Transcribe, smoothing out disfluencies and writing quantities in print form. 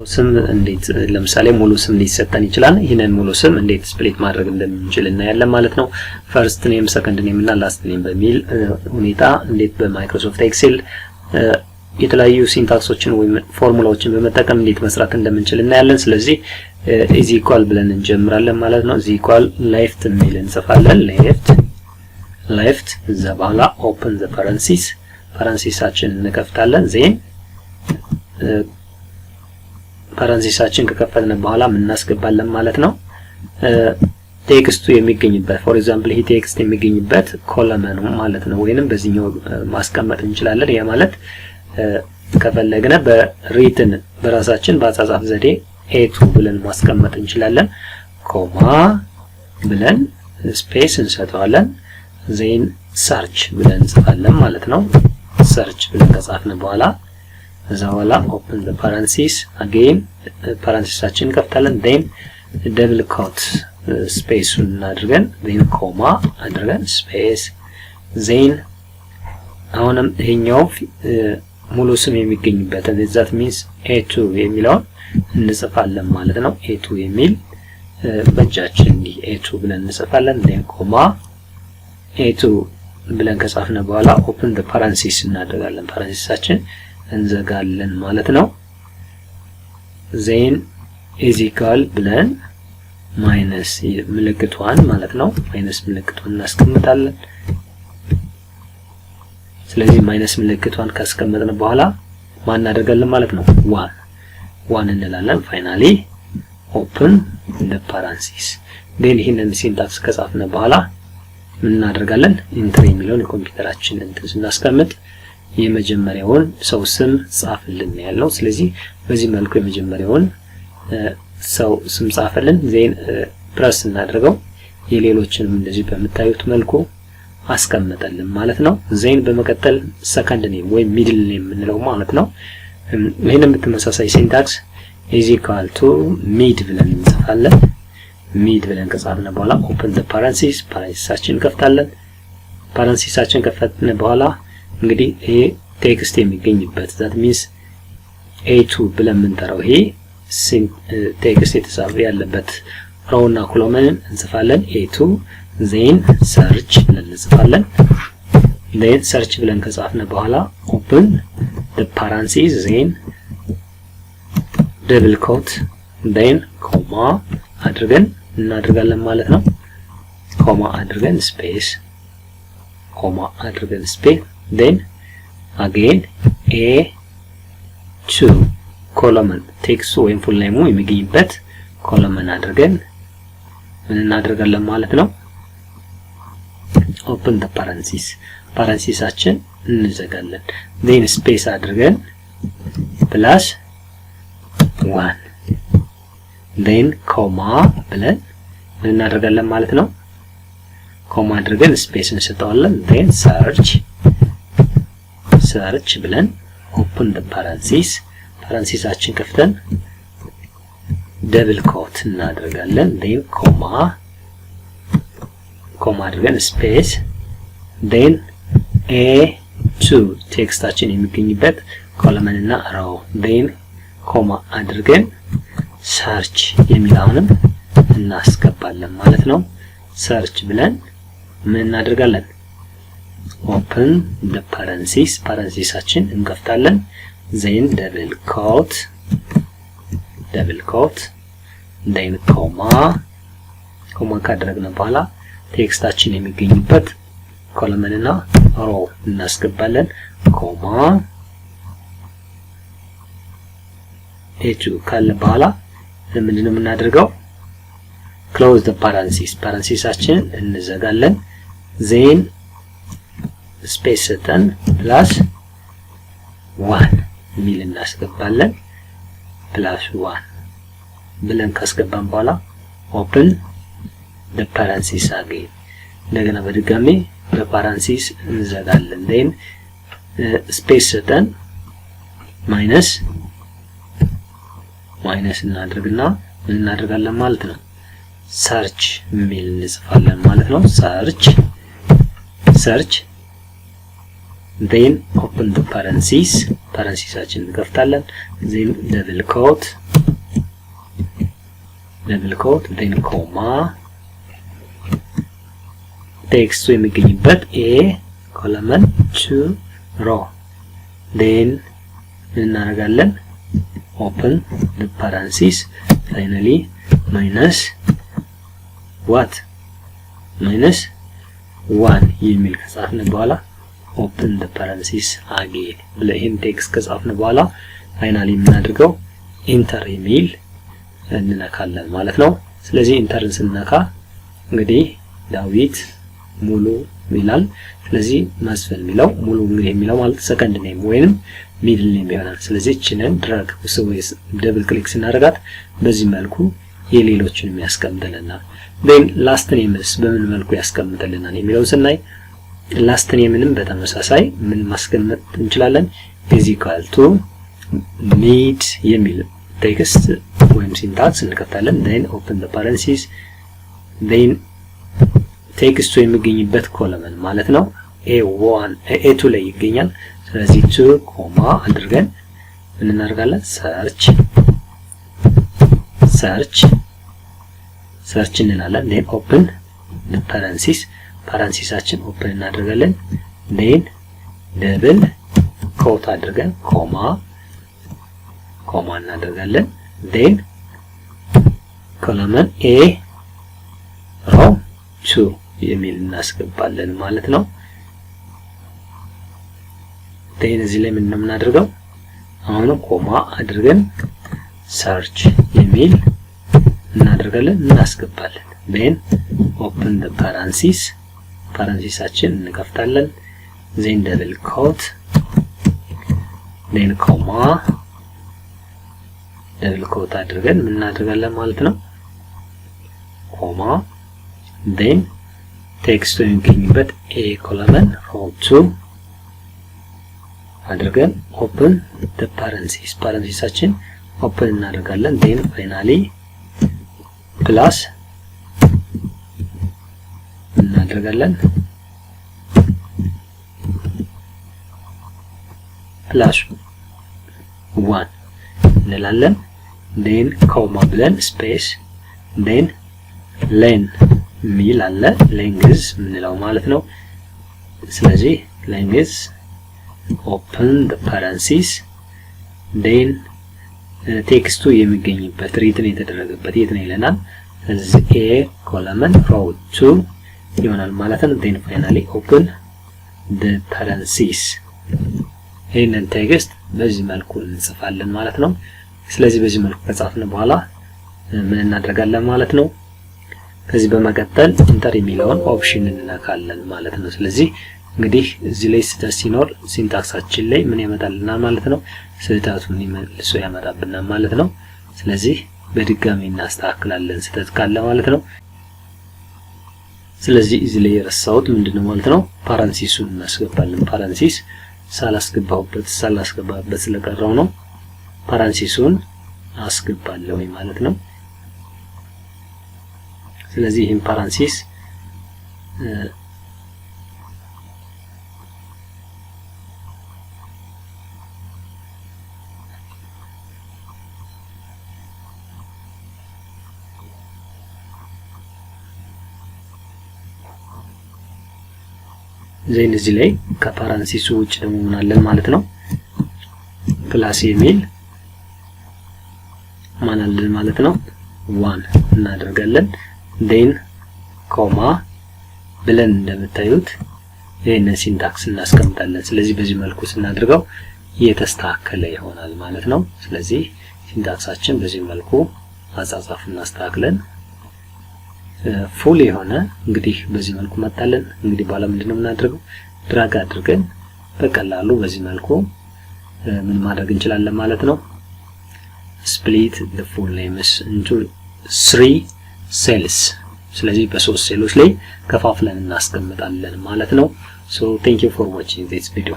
ስም እንዴት ለምሳሌ ሙሉ ስም ሊሰጠን ይችላል። ይሄንን ሙሉ ስም እንዴት ስፕሊት ማድረግ እንደምንችል እናያለን ማለት ነው። ፈርስት ኔም፣ ሰከንድ ኔም እና ላስት ኔም በሚል ሁኔታ እንዴት በማይክሮሶፍት ኤክሴል የተለያዩ ሲንታክሶችን ወይም ፎርሙላዎችን በመጠቀም እንዴት መስራት እንደምንችል እናያለን። ስለዚህ ኢዝ ኢኳል ብለን እንጀምራለን ማለት ነው። ኢዝ ኢኳል ሌፍት የሚል እንጽፋለን። ሌፍት እዛ በኋላ ኦፕን ዘ ፓረንሲስ ፓረንሲሳችን እንከፍታለን። ዜን ፓረንሲሳችን ከከፈትን በኋላ ምን እናስገባለን ማለት ነው። ቴክስቱ የሚገኝበት ፎር ኤግዛምፕል ይሄ ቴክስት የሚገኝበት ኮለመን ማለት ነው። ወይንም በዚህኛው ማስቀመጥ እንችላለን። ያ ማለት ከፈለግነ በሪትን በራሳችን በአጻጻፍ ዘዴ ኤቱ ብለን ማስቀመጥ እንችላለን። ኮማ ብለን ስፔስ እንሰጠዋለን። ዜን ሰርች ብለን እንጽፋለን ማለት ነው። ሰርች ብለን ከጻፍን በኋላ እዛ በኋላ ኦፕን ዘ ፓረንሲስ አጌን ፓረንሲሳችን ከፍታለን። ዴን ደብል ኮት ስፔሱን አድርገን ዜን ኮማ አድርገን ስፔስ ዜን አሁንም ይሄኛው ሙሉ ስም የሚገኝበት that means a2 የሚለውን እንጽፋለን ማለት ነው። a2 የሚል በእጃችን እንዲህ a2 ብለን እንጽፋለን። ዴን ኮማ a2 ብለን ከጻፍን በኋላ ኦፕን ዘ ፓረንሲስ እናደርጋለን። ፓረንሲሳችን እንዘጋለን ማለት ነው። ዜን ኢዝ ኢኳል ብለን ማይነስ ምልክቷን ማለት ነው ማይነስ ምልክቷን እናስቀምጣለን። ስለዚህ ማይነስ ምልክቷን ካስቀመጥን በኋላ ማን እናደርጋለን ማለት ነው ዋን እንላለን። ፋይናሊ ኦፕን ዘ ፓረንሲስ ዴን ይሄንን ሲንታክስ ከጻፍን በኋላ ምን እናደርጋለን ኢንተር የሚለውን የኮምፒውተራችን እንትን ስናስቀምጥ የመጀመሪያውን ሰው ስም ጻፍልን ያለው። ስለዚህ በዚህ መልኩ የመጀመሪያውን ሰው ስም ጻፈልን። ዜን ፕረስ እናድርገው የሌሎችንም እንደዚህ በመታዩት መልኩ አስቀመጠልን ማለት ነው። ዜን በመቀጠል ሰከንድ ኔም ወይም ሚድል ኔም የምንለው ማለት ነው። ይሄንን በተመሳሳይ ሲንታክስ ኢዝ ኢኳል ቱ ሚድ ብለን እንጽፋለን። ሚድ ብለን ከጻፍን በኋላ ኦፕን ዘ ፓረንሲስ ፓረንሲሳችን ከፍታለን። ፓረንሲሳችን ከፈትን በኋላ እንግዲህ ይሄ ቴክስት የሚገኝበት that means a2 ብለን የምንጠራው ይሄ ቴክስት የተጻፈ ያለበት ሮውና ኮለመንን እንጽፋለን። a2 ዜን ሰርች ብለን እንጽፋለን። ዜን ሰርች ብለን ከጻፍን በኋላ ኦፕን the parenthesis ዜን ደብል ኮት ዜን ኮማ አድርገን እናደርጋለን ማለት ነው። ኮማ አድርገን ስፔስ ኮማ አድርገን ስፔስ then again a2 ኮለመን ቴክስቱ ወይም ፉል ኔሙ የሚገኝበት ኮለመን አድርገን ምን እናደርጋለን ማለት ነው ኦፕን ዘ ፓረንሲስ ፓረንሲሳችን እንዘጋለን። then ስፔስ አድርገን ፕላስ 1 then ኮማ ብለን ምን እናደርጋለን ማለት ነው ኮማ አድርገን ስፔስ እንሰጠዋለን። then ሰርች ብለን ኦፕን ዘ ፓረንሲስ ፓረንሲሳችን ከፍተን ደብል ኮት እናደርጋለን። ዴን ኮማ አድርገን ስፔስ ዴን a2 ቴክስታችን የሚገኝበት ኮለመን እና ሮው ዴን ኮማ አድርገን ሰርች የሚለውንም እናስገባለን ማለት ነው። ሰርች ብለን ምን እናደርጋለን ኦፕን ዘ ፓረንሲስ ፓረንሲሳችን እንከፍታለን። ዜን ደብል ኮት ዴን ኮማ ካደረግን በኋላ ቴክስታችን የሚገኝበት ኮለመንና ሮው እናስገባለን። ኮማ a2 ካለ በኋላ ምንድነው የምናደርገው ክሎዝ ዘ ፓረንሲስ ፓረንሲሳችን እንዘጋለን። ዜን ስፔስ ሰጠን ፕላስ 1 ሚል እናስገባለን። ፕላስ 1 ብለን ካስገባን በኋላ ኦፕን ዘ ፓረንሲስ አጌን እንደገና በድጋሚ በፓረንሲስ እንዘጋለን። ዜን ስፔስ ሰጠን ማይነስ እናድርግና ምን እናደርጋለን ማለት ነው ሰርች ሚል እንጽፋለን ማለት ነው። ሰርች then open the parenthesis parenthesisአችንን እንከፍታለን። then double quote ደብል ኮት then ኮማ ቴክስቱ የሚገኝበት a ኮለመን 2 ሮ then እናደርጋለን open the parenthesis finally minus what minus 1 የሚል ከጻፍን በኋላ open the parenthesis again ብለን ቴክስት ከጻፍን በኋላ ፋይናሊ የምናደርገው ኢንተር የሚል እንነካለን ማለት ነው። ስለዚህ ኢንተርን ስንነካ እንግዲህ ዳዊት ሙሉ ይላል። ስለዚህ መስፍን የሚለው ሙሉ እንግዲህ የሚለው ማለት ሰከንድ ኔም ወይንም ሚድል ኔም ይሆናል። ስለዚህ እቺንን ድራግ ወይስ ደብል ክሊክ ስናደርጋት በዚህ መልኩ የሌሎችን የሚያስቀምጥልናል። then ላስት ኔምስ በምን መልኩ ያስቀምጥልናል የሚለው ስናይ ላስት ኔምንም በተመሳሳይ ምን ማስቀመጥ እንችላለን is equal to mid የሚል ቴክስት ወይም ሲንታክስ እንከፍታለን then open the parenthesis then ቴክስቱ የሚገኝበት ኮለመን ማለት ነው a1 a2 ላይ ይገኛል። ስለዚህ 2 ኮማ አድርገን ምን እናደርጋለን ሰርች እንላለን then open the parenthesis ፓራንሲሳችን ኦፕን እናደርጋለን then ደብል ኮት አድርገን ኮማ እናደርጋለን then ኮለመን a ሮ 2 የሚል እናስገባለን ማለት ነው። then እዚህ ላይ ምን እናደርገው አሁን ኮማ አድርገን ሰርች የሚል እናደርጋለን እናስገባለን then open the parenthesis ፓራንሲሳችን እንከፍታለን then double quote then ኮማ double quote አድርገን ምን እናደርጋለን ማለት ነው ኮማ then ቴክስቱ የሚገኝበት a ኮለመን row 2 አድርገን open the parenthesis ፓራንሲሳችን open እናደርጋለን then finally plus እናደርጋለን plus 1 እንላለን then ኮማ ብለን ስፔስ then len ሚል አለ length ምንለው ማለት ነው። ስለዚህ length open the parenthesis then ቴክስቱ የሚገኝበት ሪትን የተደረገበት የት ነው ይለናል። ስለዚህ a ኮለመን row 2 ይሆናል ማለት ነው። then finally open the parenthesis ይሄንን ቴክስት በዚህ መልኩ እንጽፋለን ማለት ነው። ስለዚህ በዚህ መልኩ ከጻፍን በኋላ ምን እናደርጋለን ማለት ነው ከዚህ በመቀጠል ኢንተር የሚለውን ኦፕሽን እንነካለን ማለት ነው። ስለዚህ እንግዲህ እዚህ ላይ ስህተት ሲኖር ሲንታክሳችን ላይ ምን ያመጣልናል ማለት ነው ስህተቱን ይመልሶ ያመጣብናል ማለት ነው። ስለዚህ በድጋሚ እናስተካክላለን ስህተት ካለ ማለት ነው። ስለዚህ እዚህ ላይ የረሳሁት ምንድነው ማለት ነው ፓራንሲሱን እናስገባለን። ፓራንሲስ ሳላስገባበት ስለቀረው ነው ፓራንሲሱን አስገባለሁ ማለት ነው። ስለዚህ ይሄን ፓራንሲስ ዜን እዚህ ላይ ከፓራንሲሱ ውጭ ደግሞ ምን አለ ማለት ነው ክላስ የሚል ማን አለ ማለት ነው 1 እናደርጋለን then ኮማ ብለን እንደምታዩት ይሄንን ሲንታክስ እናስቀምጣለን። ስለዚህ በዚህ መልኩ ስናደርገው የተስተካከለ ይሆናል ማለት ነው። ስለዚህ ሲንታክሳችን በዚህ መልኩ አጻጻፍ እናስተካክለን ፉል የሆነ እንግዲህ በዚህ መልኩ መጣለን። እንግዲህ በኋላ ምንድነው የምናደርገው ድራግ አድርገን በቀላሉ በዚህ መልኩ ምን ማድረግ እንችላለን ማለት ነው split the full names into 3 cells ስለዚህ በ3 ሴሎች ላይ ከፋፍለን እናስቀምጣለን ማለት ነው። so thank you for watching this video